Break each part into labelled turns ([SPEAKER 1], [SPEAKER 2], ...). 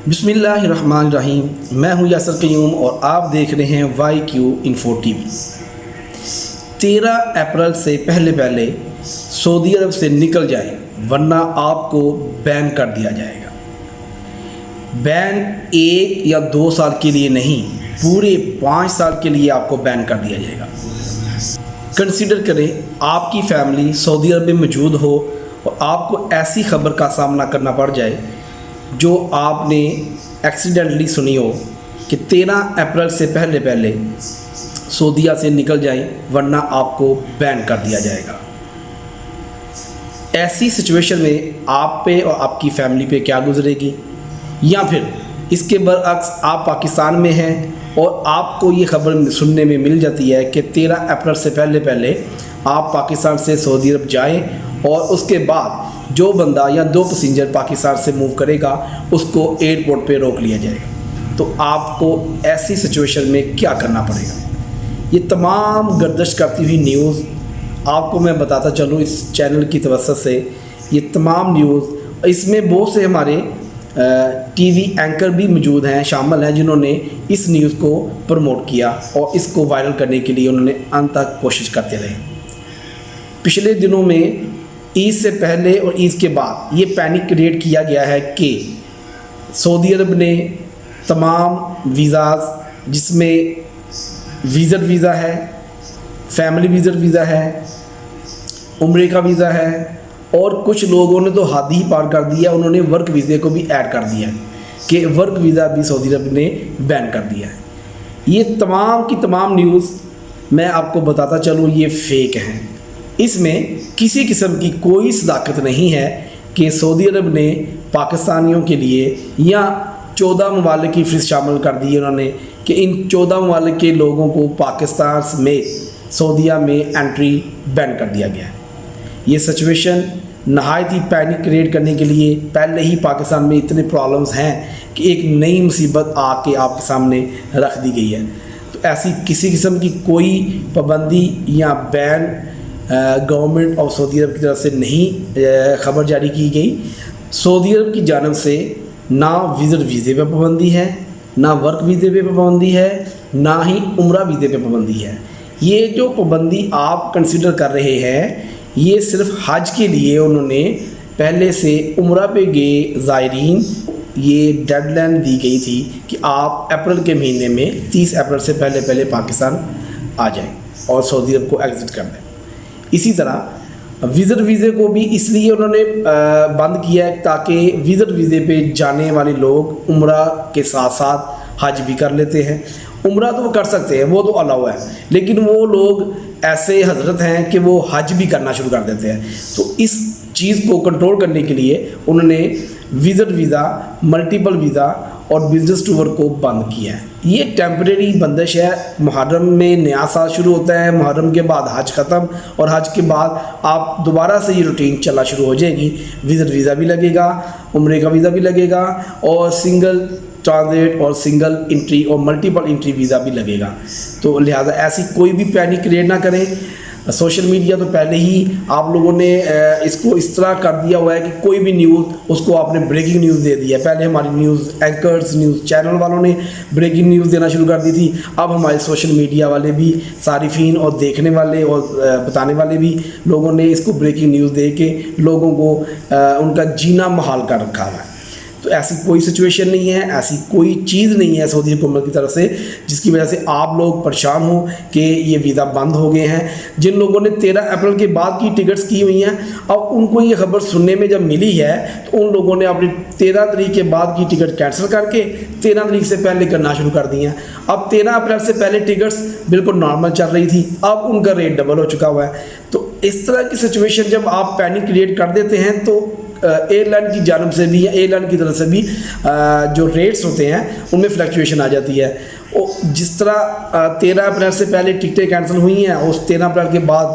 [SPEAKER 1] बिस्मिल्लाहिर्रहमानिर्रहीम। मैं हूं यासर क़य्यूम और आप देख रहे हैं YQ इन्फो टीवी। 13 अप्रैल से पहले सऊदी अरब से निकल जाएं, वरना आपको बैन कर दिया जाएगा। बैन 1 या 2 साल के लिए नहीं, पूरे 5 साल के लिए आपको बैन कर दिया जाएगा। कंसीडर करें आपकी फैमिली सऊदी अरब में मौजूद हो और आपको ऐसी खबर का सामना करना पड़ जाए जो आपने एक्सीडेंटली सुनी हो कि 13 अप्रैल से पहले सऊदीया से निकल जाएं, वरना आपको बैन कर दिया जाएगा। ऐसी सिचुएशन में आप पे और आपकी फैमिली पे क्या गुजरेगी, या फिर इसके बरअक्स आप पाकिस्तान में हैं और आपको ये खबर सुनने में मिल जाती है कि 13 अप्रैल से पहले आप पाकिस्तान से सऊदी अरब जाएं और उसके बाद जो बंदा या 2 पैसेंजर पाकिस्तान से मूव करेगा उसको एयरपोर्ट पे रोक लिया जाएगा। तो आपको ऐसी सिचुएशन में क्या करना पड़ेगा, ये तमाम गर्दिश करती हुई न्यूज़ आपको मैं बताता चलूँ इस चैनल की तवज्जो से। ये तमाम न्यूज़, इसमें बहुत से हमारे टीवी एंकर भी मौजूद हैं, शामिल हैं, जिन्होंने इस न्यूज़ को प्रमोट किया और इसको वायरल करने के लिए उन्होंने अंत तक कोशिश करते रहे। पिछले दिनों में ईद से पहले और ईद के बाद ये पैनिक क्रिएट किया गया है कि सऊदी अरब ने तमाम वीज़ाज़, जिसमें विज़िट वीज़ा है, फैमिली विज़िट वीज़ा है, उम्रे का वीज़ा है, और कुछ लोगों ने तो हद ही पार कर दिया, उन्होंने वर्क वीज़े को भी ऐड कर दिया कि वर्क वीज़ा भी सऊदी अरब ने बैन कर दिया है। ये तमाम की तमाम न्यूज़ मैं आपको बताता चलूँ, ये फेक हैं। इसमें किसी किस्म की कोई सदाकत नहीं है कि सऊदी अरब ने पाकिस्तानियों के लिए या 14 ममालिक की फ़हरिस्त शामिल कर दी उन्होंने कि इन 14 ममालिक के लोगों को पाकिस्तान समेत सऊदीया में एंट्री बैन कर दिया गया है। ये सिचुएशन नहायत ही पैनिक क्रिएट करने के लिए, पहले ही पाकिस्तान में इतने प्रॉब्लम्स हैं कि एक नई मुसीबत आके आपके सामने रख दी गई है। तो ऐसी किसी किस्म की कोई पाबंदी या बैन गवर्नमेंट ऑफ सऊदी अरब की तरफ से नहीं खबर जारी की गई। सऊदी अरब की जानब से ना विज़िट वीज़े पे पाबंदी है, ना वर्क वीज़े पे पाबंदी है, ना ही उम्रा वीज़े पे पाबंदी है। ये जो पाबंदी आप कंसिडर कर रहे हैं, ये सिर्फ हज के लिए उन्होंने पहले से उम्रा पे गए ज़ायरीन ये डेडलाइन दी गई थी कि आप अप्रैल के महीने में 30 अप्रैल से पहले पाकिस्तान आ जाएं और सऊदी अरब को एग्ज़िट कर दें। इसी तरह विज़िट वीज़े को भी इसलिए उन्होंने बंद किया है ताकि विज़िट वीज़े पे जाने वाले लोग उम्रा के साथ साथ हज भी कर लेते हैं। उम्रा तो वो कर सकते हैं, वो तो अलाउ है, लेकिन वो लोग ऐसे हजरत हैं कि वो हज भी करना शुरू कर देते हैं। तो इस चीज़ को कंट्रोल करने के लिए उन्होंने विज़िट वीज़ा, मल्टीपल वीज़ा और बिजनेस टूर को बंद किया है। ये टेम्परेरी बंदिश है। मुहर्रम में नया साल शुरू होता है, मुहर्रम के बाद हज ख़त्म और हज के बाद आप दोबारा से ये रूटीन चलना शुरू हो जाएगी। विज़िट वीज़ा भी लगेगा, उम्रे का वीज़ा भी लगेगा और सिंगल ट्रांजिट और सिंगल एंट्री और मल्टीपल एंट्री वीज़ा भी लगेगा। तो लिहाजा ऐसी कोई भी पैनिक क्रिएट ना करें। सोशल मीडिया तो पहले ही आप लोगों ने इसको इस तरह कर दिया हुआ है कि कोई भी न्यूज़ उसको आपने ब्रेकिंग न्यूज़ दे दी है। पहले हमारी न्यूज़ एंकर्स, न्यूज़ चैनल वालों ने ब्रेकिंग न्यूज़ देना शुरू कर दी थी। अब हमारे सोशल मीडिया वाले भी, सारिफीन और देखने वाले और बताने वाले भी लोगों ने इसको ब्रेकिंग न्यूज़ दे के लोगों को उनका जीना मुहाल कर रखा है। तो ऐसी कोई सिचुएशन नहीं है, ऐसी कोई चीज़ नहीं है सऊदी हुकूमत की तरफ से जिसकी वजह से आप लोग परेशान हो कि ये वीज़ा बंद हो गए हैं। जिन लोगों ने 13 अप्रैल के बाद की टिकट्स की हुई हैं, अब उनको ये खबर सुनने में जब मिली है तो उन लोगों ने अपनी 13 तारीख के बाद की टिकट कैंसिल करके 13 तारीख से पहले करना शुरू कर दी हैं। अब 13 अप्रैल से पहले टिकट्स बिल्कुल नॉर्मल चल रही थी, अब उनका रेट डबल हो चुका हुआ है। तो इस तरह की सिचुएशन जब आप पैनिक क्रिएट कर देते हैं तो एयरलाइन की जानब से भी या एयरलाइन की तरफ से भी जो रेट्स होते हैं उनमें फ्लक्चुएशन आ जाती है। और जिस तरह 13 अप्रैल से पहले टिकटें कैंसिल हुई हैं, उस 13 अप्रैल के बाद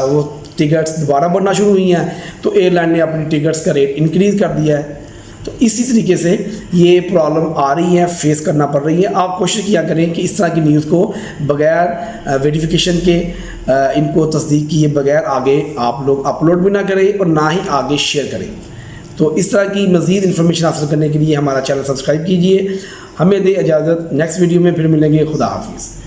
[SPEAKER 1] वो टिकट्स दोबारा बढ़ना शुरू हुई हैं, तो एयरलाइन ने अपनी टिकट्स का रेट इंक्रीज़ कर दिया है। तो इसी तरीके से ये प्रॉब्लम आ रही है, फेस करना पड़ रही है। आप कोशिश किया करें कि इस तरह की न्यूज़ को बगैर वेरिफिकेशन के, इनको तस्दीक किए बगैर आगे आप लोग अपलोड भी ना करें और ना ही आगे शेयर करें। तो इस तरह की मज़ीद इन्फॉर्मेशन हासिल करने के लिए हमारा चैनल सब्सक्राइब कीजिए। हमें दे इजाज़त, नेक्स्ट वीडियो में फिर मिलेंगे। खुदा हाफिज़।